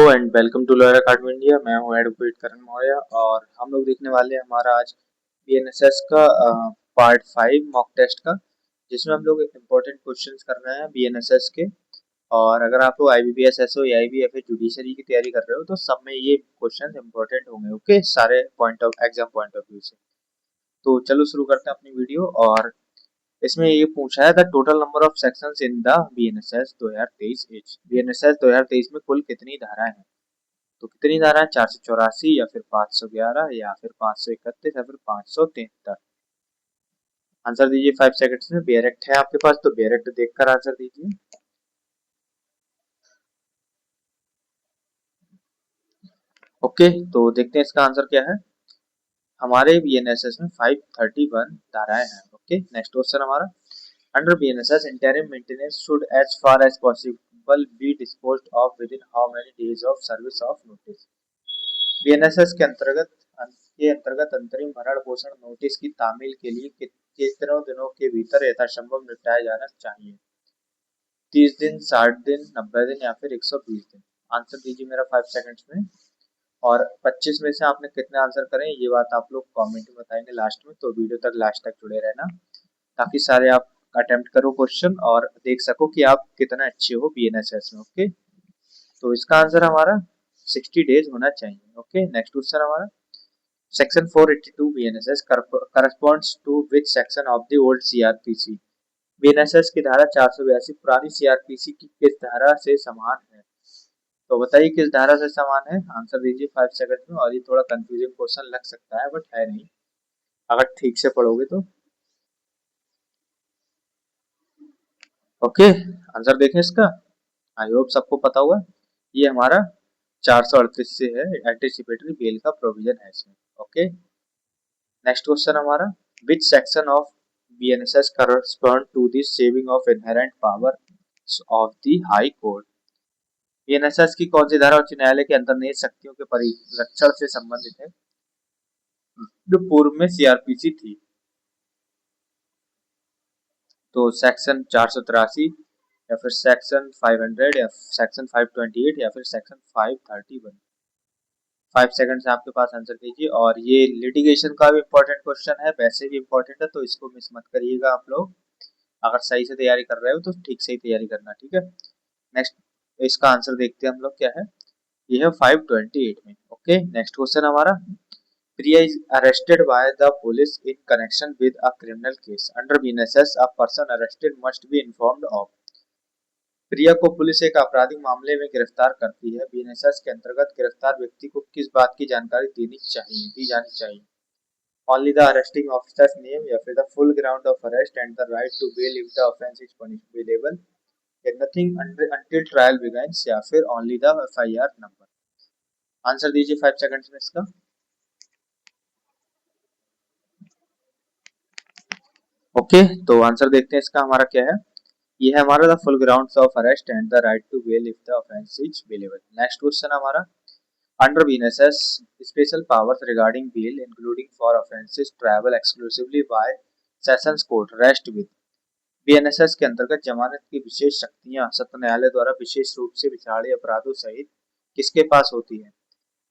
And welcome to lawyer academy India. मैं हूं advocate करण मौर्य और हम लोग देखने वाले हैं हमारा आज बीएनएसएस का पार्ट 5 मॉक टेस्ट का, जिसमें हम लोग इम्पोर्टेंट क्वेश्चंस कर रहे हैं बीएनएसएस के। और अगर आप लोग आईबीपीएस एसओ या आईबीएफए जुडिशरी की तैयारी कर रहे हो तो सब में ये क्वेश्चंस इम्पोर्टेंट होंगे। ओके, सारे point of exam point of view से। तो चलो शुरू करते हैं अपनी वीडियो। और इसमें ये पूछा है the total number of sections in the BNSS 2023 is. BNSS 2023 में कुल कितनी धाराएं हैं? तो कितनी धाराएं? 484 या फिर 511 या फिर 531 या फिर 573। आंसर दीजिए 5 सेकंड्स में। बेरेक्ट है आपके पास तो बेरेक्ट देखकर आंसर दीजिए। ओके, तो देखते हैं इसका आंसर क्या है। हमारे बीएनएसएस में 531 धाराएं हैं। ओके, नेक्स्ट क्वेश्चन हमारा, under BNSS interim maintenance should as far as possible be disposed of within how many days of service of notice. BNSS के अंतर्गत अंतरिम भरण पोषण नोटिस की तामील के लिए कितने दिनों के भीतर यथासंभव निपटाया जाना चाहिए? 30 दिन, 60 दिन, 90 दिन या फिर 120 दिन। आंसर दीजिए मेरा 5 सेकंड्स में। और 25 में से आपने कितने आंसर करें ये बात आप लोग कमेंट में बताएंगे लास्ट में, तो वीडियो तक लास्ट तक जुड़े रहना ताकि सारे आप अटेम्प्ट करो क्वेश्चन और देख सको कि आप कितना अच्छे हो बीएनएसएस में। ओके, तो इसका आंसर हमारा 60 डेज होना चाहिए। ओके, नेक्स्ट क्वेश्चन हमारा, section 482 BNSS corresponds to which section of the old CrPC. BNSS की धारा 482 पुरानी सीआरपीसी की किस धारा से समान है? तो बताइए किस धारा से समान है। आंसर दीजिए 5 सेकंड में। और ये थोड़ा कंफ्यूजिंग क्वेश्चन लग सकता है बट है नहीं अगर ठीक से पढ़ोगे तो। ओके, आंसर देखें इसका। आई होप सबको पता हुआ। ये हमारा 438 से है, एंटीसिपेटरी बेल का प्रोविजन है इसमें। ओके, नेक्स्ट क्वेश्चन हमारा, which section of BNSS correspond to the saving of inherent powers of the high court। BNSS की कौन सी धारा उच्च न्यायालय के अंतर्निहित शक्तियों के परिरक्षण से संबंधित है जो पूर्व में सीआरपीसी थी? तो सेक्शन 483 या फिर सेक्शन 500 या सेक्शन 528 या फिर सेक्शन 531। 5 सेकंड से आपके पास आंसर कीजिए। और ये लिटिगेशन का भी इंपॉर्टेंट क्वेश्चन है, वैसे भी इंपॉर्टेंट है, तो इसको मिस मत करिएगा आप लोग। अगर सही से तैयारी कर रहे हो तो ठीक से ही तैयारी करना, ठीक है। नेक्स्ट, इसका आंसर देखते हैं हम लोग क्या है। ये है 528 में। ओके, नेक्स्ट क्वेश्चन हमारा, Priya is arrested by the police in connection with a criminal case. Under BNSS, a person arrested must be informed of। प्रिया को पुलिस एक आपराधिक मामले में गिरफ्तार करती है। बीएनएसएस के अंतर्गत गिरफ्तार व्यक्ति को किस बात की जानकारी दी जानी चाहिए? Only the arresting officer's name या फिर the full ground of arrest and the right to bail if the offence is punishable, या nothing until trial begins, या फिर only the FIR number। Answer दीजिए 5 सेकंड्स में इसका। ओके, तो answer देखते हैं इसका हमारा क्या है। ये है हमारा the full grounds of arrest and the right to bail if the offence is bailable. Next question हमारा, under BNSS special powers regarding bail including for offences travel exclusively by sessions court rest with. BNSS के अंतर्गत जमानत की विशेष शक्तियां सत्र न्यायालय द्वारा विशेष रूप से विचारे अपराधों सहित किसके पास होती है?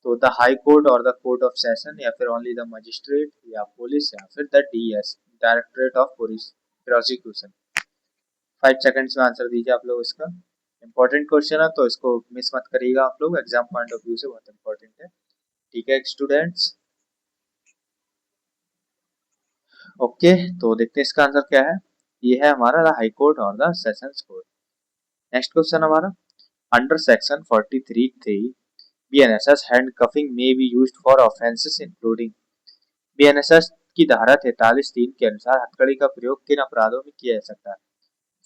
तो द हाई कोर्ट और द कोर्ट ऑफ सेशन, या फिर ओनली द मजिस्ट्रेट या पुलिस, या फिर the DS directorate of police prosecution. 5 seconds में आंसर दीजिए आप लोग इसका। इंपॉर्टेंट क्वेश्चन है तो इसको मिस मत करिएगा आप लोग, एग्जाम पॉइंट ऑफ व्यू से बहुत इंपॉर्टेंट है, ठीक है स्टूडेंट्स। ओके, तो देखते हैं इसका आंसर क्या है। ये है हमारा द हाई कोर्ट और the sessions court. Next question हमारा, under section 43(3) BNSS handcuffing may be used for offences including. BNSS की धारा 43(3) के अनुसार हथकड़ी का प्रयोग किन अपराधों में किया जा सकता है?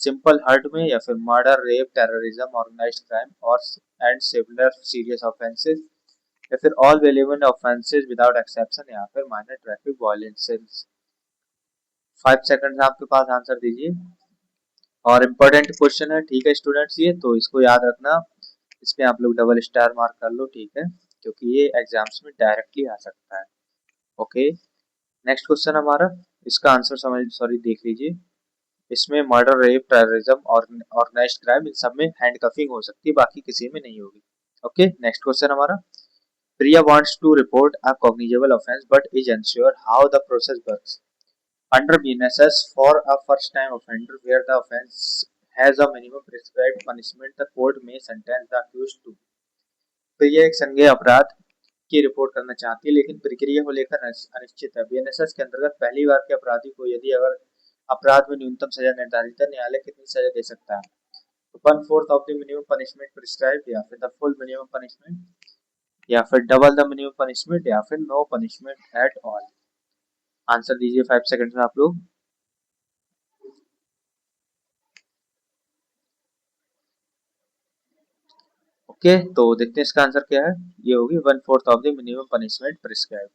सिंपल हर्ट में, या फिर murder, rape, terrorism, organised crime और एंड सिमिलर सीरियस ऑफेंसेस, या फिर all relevant offences without exception, या फिर माइनर ट्रैफिक वायलेंसेस। 5 सेकंड आपके पास आंसर दीजिए। और इम्पोर्टेंट क्वेश्चन है, ठीक है स्टूडेंट्स, ये तो इसको याद रखना। इस पे आप लोग डबल स्टार मार्क कर लो, ठीक है, क्योंकि ये एग्जाम्स में डायरेक्टली आ सकता है। ओके, नेक्स्ट क्वेश्चन हमारा, इसका आंसर देख लीजिए। इसमें मर्डर, रेप, टेररिज्म और ऑर्गेनाइज्ड क्राइम, इन सब में हैंडकफिंग हो सकती है, बाकी किसी में नहीं होगी। ओके, नेक्स्ट क्वेश्चन हमारा, प्रिया wants to report a cognizable offense but is unsure how the process works. Under BNSS, for a first time offender where the offense has a minimum prescribed punishment, the court may sentence the accused to. प्रिया एक संज्ञेय अपराध की report करना चाहती है लेकिन प्रक्रिया को लेकर अनिश्चित है। बीएनएसएस के अंतर्गत पहली बार के अपराधी को यदि अगर अपराध में न्यूनतम सजा निर्धारित है, न्यायालय कितनी सजा दे सकता है? तो 1/4 of the minimum punishment prescribe, या फिर द फुल मिनिमम पनिशमेंट, या फिर डबल द मिनिमम पनिशमेंट, या फिर no punishment at all. Answer दीजिए 5 सेकंड में आप लोग। ओके, तो देखते हैं इसका आंसर क्या है। ये होगी 1/4 of the minimum punishment prescribe.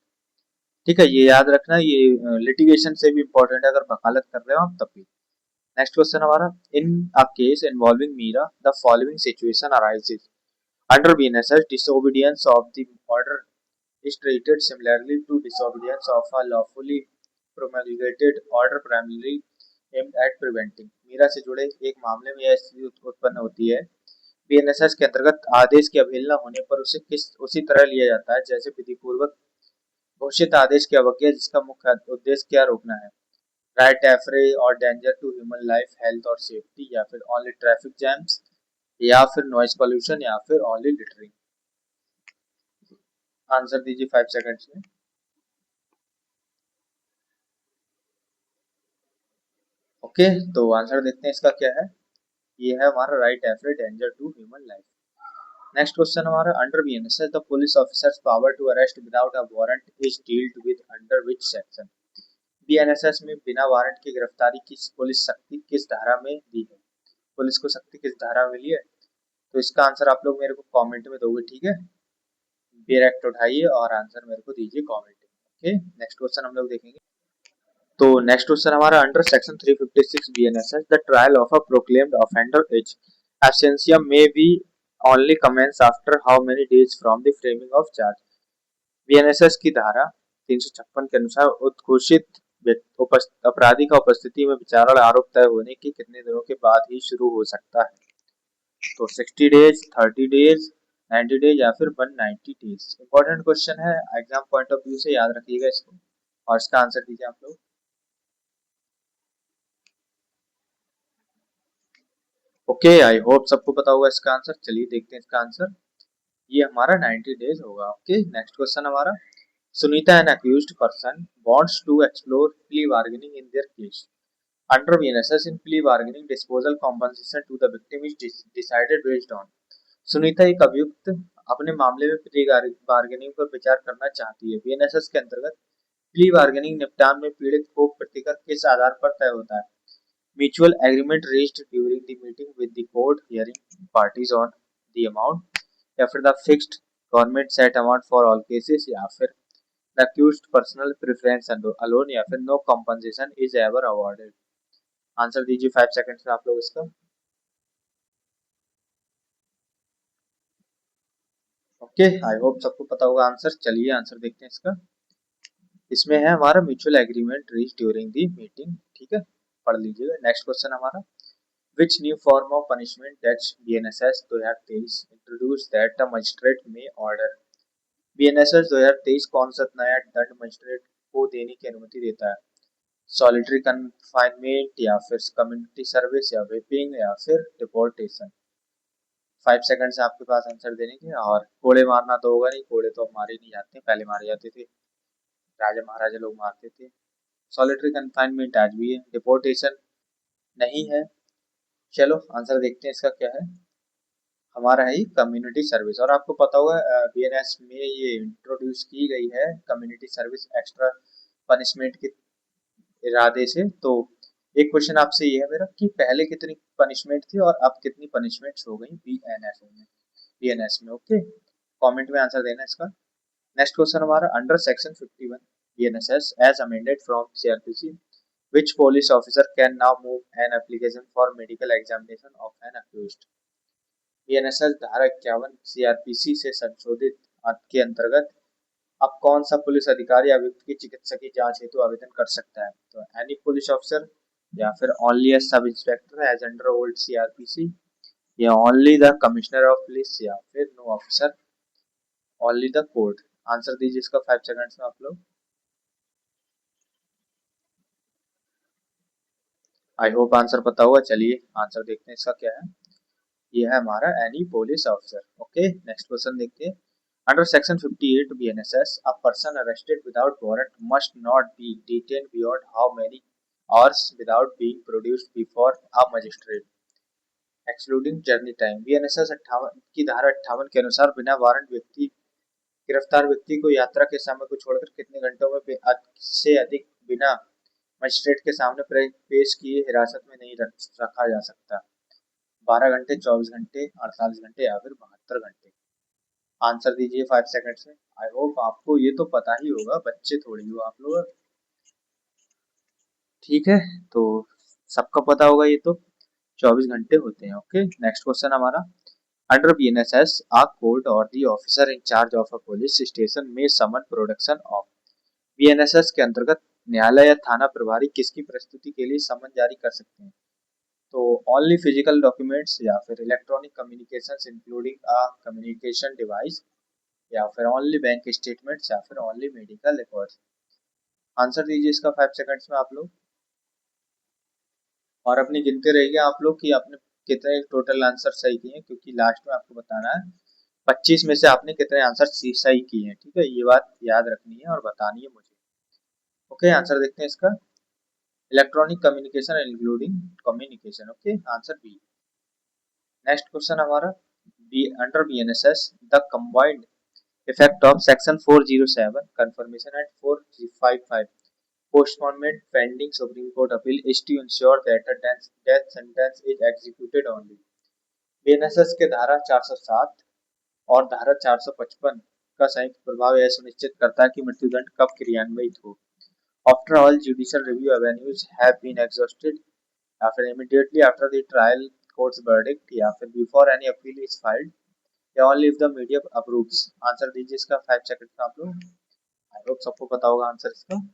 ठीक है, ये याद रखना, ये लिटिगेशन से भी इंपॉर्टेंट है, अगर वकालत कर रहे हो आप तब भी। नेक्स्ट क्वेश्चन हमारा, in a case involving Meera the following situation arises under BNSS, disobedience of the order is treated similarly to disobedience of a lawfully promulgated order primarily aimed at preventing। Meera से जुड़े एक मामले में यह स्थिति उत्पन्न होती है, बीएनएसएस के अंतर्गत आदेश की अवहेलना होने पर उसे किस उसी तरह लिया जाता है जैसे विधिपूर्वक घोषित आदेश की अवज्ञा, जिसका मुख्य उद्देश्य क्या रोकना है, राइट एफरे और danger to human life, health और सेफ्टी, या फिर ओनली ट्रैफिक जैम्स, या फिर नॉइज पोल्यूशन, या फिर ओनली लिटरिंग। आंसर दीजिए 5 सेकंड्स में। ओके, तो आंसर देखते हैं इसका क्या है। ये है हमारा riot affray, danger to human life. Next question हमारा, under BNSS the police officers power to arrest without a warrant is dealt with under which section. BNSS में बिना वारंट की गिरफ्तारी की पुलिस शक्ति किस धारा में दी है? पुलिस को शक्ति किस धारा में मिली है? तो इसका आंसर आप लोग मेरे को कमेंट में दोगे, ठीक है। डायरेक्ट उठाइए और आंसर मेरे को दीजिए कमेंट में। ओके, नेक्स्ट क्वेश्चन हम लोग देखेंगे। तो नेक्स्ट क्वेश्चन हमारा, under section 356 BNSS the trial of a proclaimed offender is absentia may be only commence after how many days from the framing of charge. BNSS की धारा 356 के अनुसार उद्घोषित अपराधी का उपस्थिति में विचारण आरोप तय होने के कितने दिनों के बाद ही शुरू हो सकता है? तो 60 डेज, 30 डेज, 90 डेज, या फिर 190 डेज। इंपॉर्टेंट क्वेश्चन है, एग्जाम पॉइंट ऑफ व्यू से याद रखिएगा इसको, और इसका आंसर दीजिए आप लोग। ओके, आई होप सबको पता होगा इसका आंसर। चलिए देखते हैं इसका आंसर, ये हमारा 90 डेज होगा। ओके, नेक्स्ट क्वेश्चन हमारा, Sunita an accused person wants to explore plea bargaining in their case under BNSS in plea bargaining disposal compensation to the victim is decided based on. Sunita एक अभियुक्त अपने मामले में प्ली बार्गेनिंग पर विचार करना चाहती है। बीएनएसएस के अंतर्गत प्ली बार्गेनिंग निपटान में पीड़ित को प्रतिकर किस आधार पर तय होता है? Mutual agreement reached during the meeting with the court hearing parties on the amount, या फिर the fixed government set amount for all cases, या फिर the accused personal preference alone, या फिर no compensation is ever awarded. Answer दीजिए 5 seconds में आप लोग इसका। ओके, आई होप सबको पता होगा आंसर। चलिए आंसर देखते हैं इसका। इसमें है हमारा mutual agreement reach during the meeting, ठीक है, पढ़ लीजिएगा। नेक्स्ट क्वेश्चन हमारा, which new form of punishment that BNSS 2023 introduce that the magistrate में ऑर्डर। बीएनएसएस 2023 कौन सा नया दंड मजिस्ट्रेट को देने की अनुमति देता है? सॉलिटरी कन्फाइनमेंट, या फिर कम्युनिटी सर्विस, या वेपिंग, या फिर डिपोर्टेशन। 5 सेकंड से आपके पास आंसर देने के। और कोड़े मारना तो होगा नहीं, कोड़े तो अब मारे नहीं जाते, पहले मारे जाते थे, राजा महाराजा लोग मारते थे। सॉलिटरी कन्फाइनमेंट आज भी है, डिपोर्टेशन नहीं है। चलो आंसर देखते हैं इसका क्या है। हमारा है कम्युनिटी सर्विस, और आपको पता होगा बीएनएस में ये इंट्रोड्यूस की गई है कम्युनिटी सर्विस एक्स्ट्रा पनिशमेंट के इरादे से। तो एक क्वेश्चन आपसे ये है मेरा कि पहले कितनी पनिशमेंट थी और अब कितनी पनिशमेंट्स हो गई बीएनएस में। ओके, कमेंट में आंसर देना इसका। नेक्स्ट क्वेश्चन हमारा, under section 51 BNSS as amended from CrPC which police officer can now move an application for medical examination of an accused। BNSS धारा 51 सीआरपीसी से संशोधित के अंतर्गत अब कौन सा पुलिस अधिकारी अभियुक्त की चिकित्सकीय जांच हेतु आवेदन कर सकता है? तो एनी पुलिस ऑफिसर, या फिर only a sub inspector as under old CrPC, या only the commissioner of police या फिर no officer, only the court. Answer दीजिए इसका 5 सेकंड्स में आप लोग। आई होप आंसर पता होगा। चलिए आंसर देखते हैं इसका क्या है। ये है हमारा any police officer. Okay next question देखते हैं। Under section 58 BNSS, a person arrested without warrant must not be detained beyond how many hours without being produced before a magistrate, excluding journey time. BNSS 58 की धारा 58 के अनुसार बिना warrant व्यक्ति गिरफ्तार व्यक्ति को यात्रा के समय को छोड़कर कितने घंटों में से अधिक बिना मजिस्ट्रेट के सामने पेश किए हिरासत में नहीं रखा जा सकता। 12 घंटे, 24 घंटे, 48 घंटे या फिर 72 घंटे। आंसर दीजिए 5 सेकंड्स में। आई होप आपको ये तो पता ही होगा, बच्चे थोड़ी हो आप लोग। ठीक है, तो सबका पता होगा ये तो 24 घंटे होते हैं। ओके नेक्स्ट क्वेश्चन हमारा। Under BNSS, a court or the officer in charge of a police station may summon production of। BNSS के अंतर्गत न्यायालय या थाना प्रभारी किसकी प्रस्तुति के लिए समन जारी कर सकते हैं? तो ओनली फिजिकल डॉक्यूमेंट्स या फिर electronic communications including a communication device या फिर ओनली बैंक स्टेटमेंट्स या फिर ओनली मेडिकल रिकॉर्ड्स। आंसर दीजिए इसका 5 सेकंड्स में आप लोग। और अपनी गिनते रहिए आप लोग कि आपने कितने टोटल आंसर सही किए हैं, क्योंकि लास्ट में आपको बताना है 25 में से आपने कितने आंसर सही किए हैं। ठीक है, ये बात याद रखनी है और बतानी है मुझे। ओके आंसर देखते हैं इसका। Electronic communication including communication. Okay answer b. Next question हमारा। B under BNSS, the combined effect of section 407 confirmation and 455 postponement pending Supreme Court appeal is to ensure that a death sentence is executed only। BNSS के धारा 407 और धारा 455 का संयुक्त प्रभाव यह सुनिश्चित करता है कि मृत्युदंड कब क्रियान्वित हो। After all judicial review avenues have been exhausted, या फिर immediately after the trial court's verdict, या फिर before any appeal is filed, या only if the media approves। Answer दीजिए इसका 5 सेकंड में आप लोग। आई होप सबको पता होगा आंसर इसका।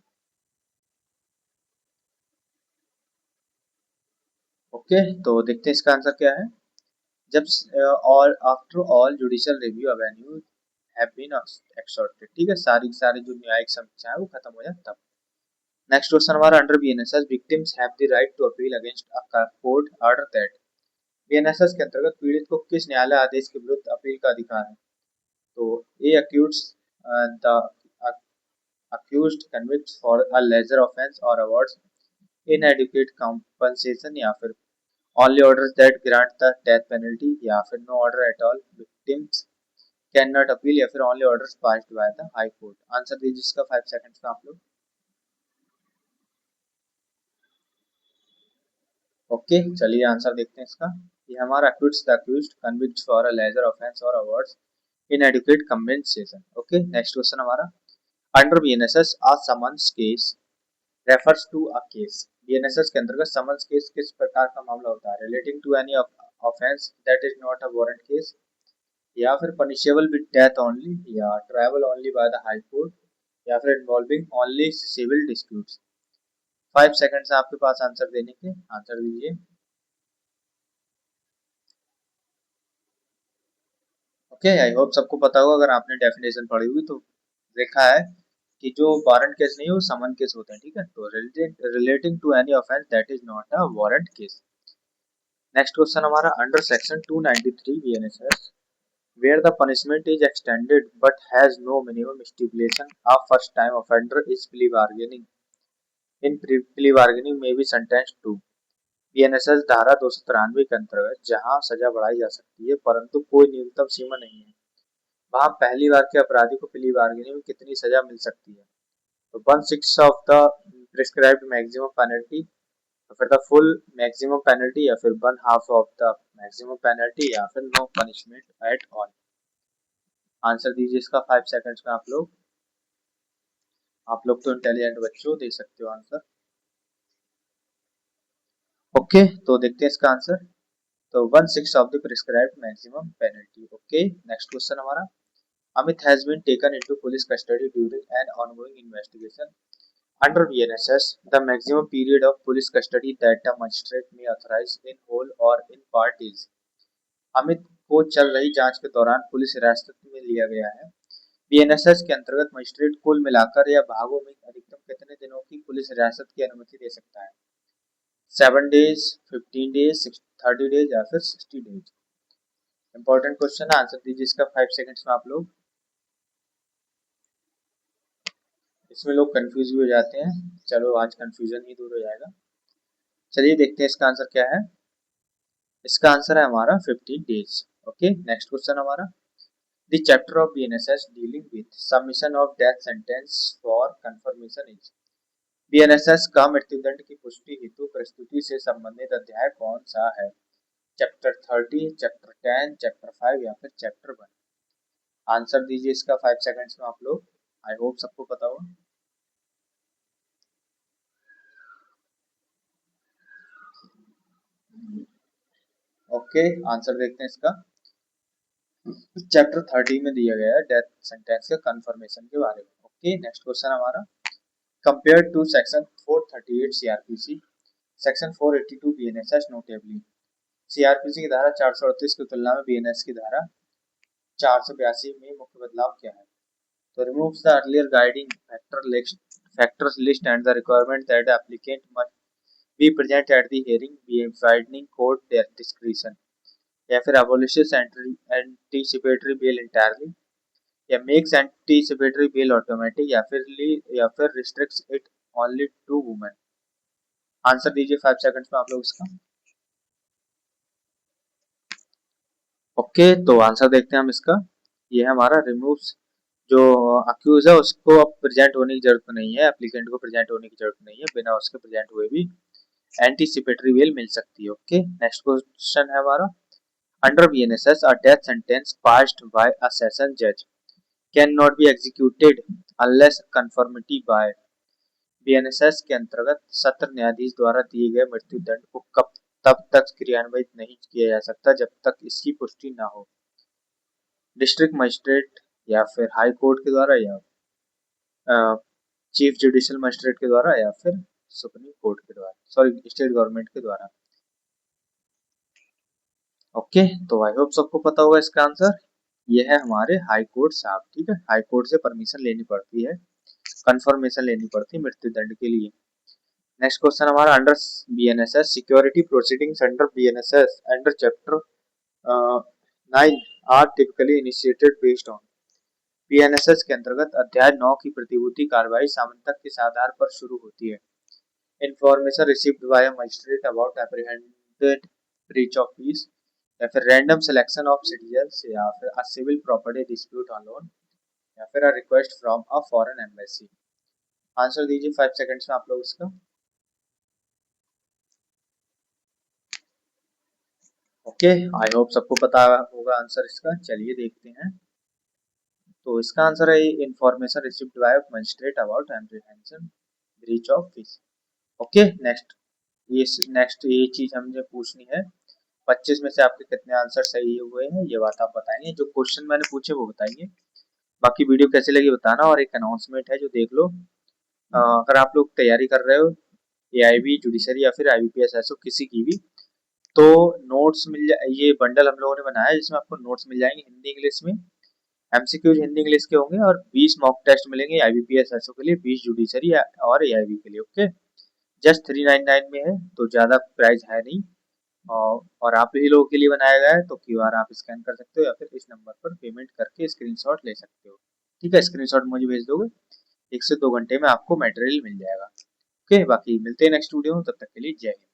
ओके तो देखते हैं इसका आंसर क्या है। जब और after all judicial review avenue have been exhausted. ठीक है, सारी सारी जो न्यायिक समीक्षा है वो खत्म हो जाए तब। नेक्स्ट क्वेश्चन हमारा। Under BNSS victims have the right to appeal against a court order that. BNSS के अंतर्गत पीड़ित को किस न्यायालय आदेश के विरुद्ध अपील का अधिकार है? तो a accused the accused convicts for a lesser offense or awards inadequate compensation, या फिर only orders that grant the death penalty, या फिर no order at all, victims cannot appeal, या फिर only orders passed by the high court। Answer दीजिए इसका 5 seconds में आप लोग। ओके चलिए आंसर देखते हैं इसका। ये हमारा acquits the accused convicts for a lesser offense or awards inadequate compensation। Okay next question हमारा। Under BNSS a summons case refers to a case। BNSS के अंतर्गत समन्स केस किस प्रकार का मामला होता है? Relating to any offence that is not a warrant case, या फिर पनिशेबल विद डेथ ओनली, या triable only by the high court, या फिर involving only civil disputes. 5 seconds है आपके पास आंसर देने के। आंसर दीजिए। ओके आई होप सबको पता होगा, अगर आपने डेफिनेशन पढ़ी हुई तो देखा है कि जो वारंट केस नहीं है वो समन केस होते हैं। ठीक है, तो relating to any offence that is not a warrant case. Next question हमारा। Under section 293 BNSS, where the punishment is extended but has no minimum stipulation, a first time offender is plea bargaining in plea bargaining may be sentenced to। BNSS धारा 293 के अंतर्गत जहां सजा बढ़ाई जा सकती है परंतु कोई न्यूनतम सीमा नहीं है, वहां पहली बार के अपराधी को प्ली बार्गेनिंग में कितनी सजा मिल सकती है? तो 1/6 of the prescribed maximum penalty, या फिर द फुल मैक्सिमम पेनल्टी, या फिर 1/2 ऑफ द मैक्सिमम पेनल्टी, या फिर no punishment at all. Answer दीजिए इसका 5 सेकंड्स में आप लोग। आप लोग तो इंटेलिजेंट बच्चों, दे सकते हो आंसर। ओके तो देखते हैं इसका आंसर। तो 1/6 of the prescribed maximum penalty. Okay next question हमारा। Amit has been taken into police custody during an ongoing investigation। Under BNSS, the maximum period of police custody that a magistrate may authorize in whole or in part is। Amit को चल रही जांच के दौरान police हिरासत में लिया गया है। बीएनएसएस के अंतर्गत मजिस्ट्रेट कुल मिलाकर या भागों में अधिकतम कितने दिनों की पुलिस हिरासत की अनुमति दे सकता है? 7 डेज, 15 डेज, 30 डेज या फिर 60 डेज। इंपॉर्टेंट क्वेश्चन है, आंसर दीजिए इसका 5 सेकंड्स में आप लोग। इसमें लोग कंफ्यूज भी हो जाते हैं, चलो आज कंफ्यूजन ही दूर हो जाएगा। चलिए देखते हैं इसका आंसर क्या है। इसका आंसर है हमारा 15 डेज। ओके, नेक्स्ट क्वेश्चन हमारा, the chapter of BNSS dealing with submission of death sentence for confirmation is. BNSS का मृत्युदंड की पुष्टि हेतु प्रस्तुति से संबंधित अध्याय कौन सा है? चैप्टर 30, चैप्टर 10, चैप्टर 5 या फिर चैप्टर 1। आंसर दीजिए इसका 5 सेकंड्स में आप लोग। आई होप सबको पता होगा। ओके, आंसर देखते हैं इसका। चैप्टर 30 में दिया गया है डेथ सेंटेंस के कंफर्मेशन के बारे में। ओके, नेक्स्ट क्वेश्चन हमारा, compare to section 438 CrPC, section 482 BNSS notably. CrPC की धारा 438 की तुलना में बीएनएस की धारा 482 में मुख्य बदलाव क्या है? तो removes the earlier guiding factors list and the requirement that the applicant must be present at the hearing, be widening court their discretion, या फिर abolishes anticipatory bail entirely, या makes anticipatory bail automatic, या फिर restricts it only to women। Answer दीजिए 5 seconds में आप लोग इसका। ओके, तो आंसर देखते हैं हम इसका। ये है हमारा रिमूव्स, जो अक्यूज है उसको अब प्रेजेंट होने की जरूरत नहीं है, एप्लीकेंट को प्रेजेंट होने की जरूरत नहीं है, बिना उसके प्रेजेंट हुए भी एंटीसिपेटरी बेल मिल सकती है। ओके, नेक्स्ट क्वेश्चन है हमारा, under BNSS a death sentence passed by a session जज can not be executed unless conformity by. BNSS के अंतर्गत सत्र न्यायाधीश द्वारा दिए गए मृत्यु दंड को कब तब तक क्रियान्वित नहीं किया जा सकता जब तक इसकी पुष्टि न हो? डिस्ट्रिक्ट मजिस्ट्रेट, या फिर हाई कोर्ट के द्वारा, या चीफ जुडिशियल मजिस्ट्रेट के द्वारा, या फिर सुप्रीम कोर्ट के द्वारा, सॉरी स्टेट गवर्नमेंट के द्वारा। ओके, तो आई होप सबको पता होगा इसका आंसर। ये है हमारे हाई कोर्ट साहब। ठीक है, हाई कोर्ट से परमिशन लेनी पड़ती है, कंफर्मेशन लेनी पड़ती है मृत्यु दंड के लिए। नेक्स्ट क्वेश्चन हमारा, under BNSS security proceedings under BNSS under chapter 9 are typically initiated based on. BNSS के अंतर्गत अध्याय 9 की प्रतिभूति कार्रवाई सामान्यतः किस आधार पर शुरू होती है? Information received by a magistrate about apprehended breach of peace, या फिर रैंडम सिलेक्शन ऑफ सिटीजंस, या फिर a civil property dispute on loan, या फिर a request from a foreign embassy. Answer दीजिए 5 सेकंड्स में आप लोग इसका। ओके, आई होप सबको पता होगा आंसर इसका। चलिए देखते हैं। तो इसका आंसर है information received bye magistrate about apprehension breach of piece. Okay, ये चीज हमने पूछनी है। 25 में से आपके कितने आंसर सही हुए हैं ये बात आप बताएंगे, जो क्वेश्चन मैंने पूछे वो बताएंगे। बाकी वीडियो कैसी लगी बताना, और एक अनाउंसमेंट है जो देख लो। अगर आप लोग तैयारी कर रहे हो एआईबी जुडिशरी या फिर आईबीपीएस एसओ किसी की भी, तो नोट्स मिल जाए, ये बंडल हम लोगों ने बनाया है जिसमें आपको नोट्स मिल जाएंगे हिंदी इंग्लिश में। एमसीक्यूज हिंदी इंग्लिश के होंगे, और 20 मॉक टेस्ट मिलेंगे आईबीपीएस एसओ के लिए, 20 जुडिशरी और एआईबी के लिए। ओके, जस्ट 399 में है, तो ज्यादा प्राइस है नहीं। और आप ही लोगों के लिए बनाया गया है, तो क्यूआर आप स्कैन कर सकते हो या फिर इस नंबर पर पेमेंट करके स्क्रीनशॉट ले सकते हो। ठीक है, स्क्रीनशॉट मुझे भेज दोगे, 1 से 2 घंटे में आपको मटेरियल मिल जाएगा। ओके, बाकी मिलते हैं नेक्स्ट वीडियो में, तब तक के लिए जय हिंद।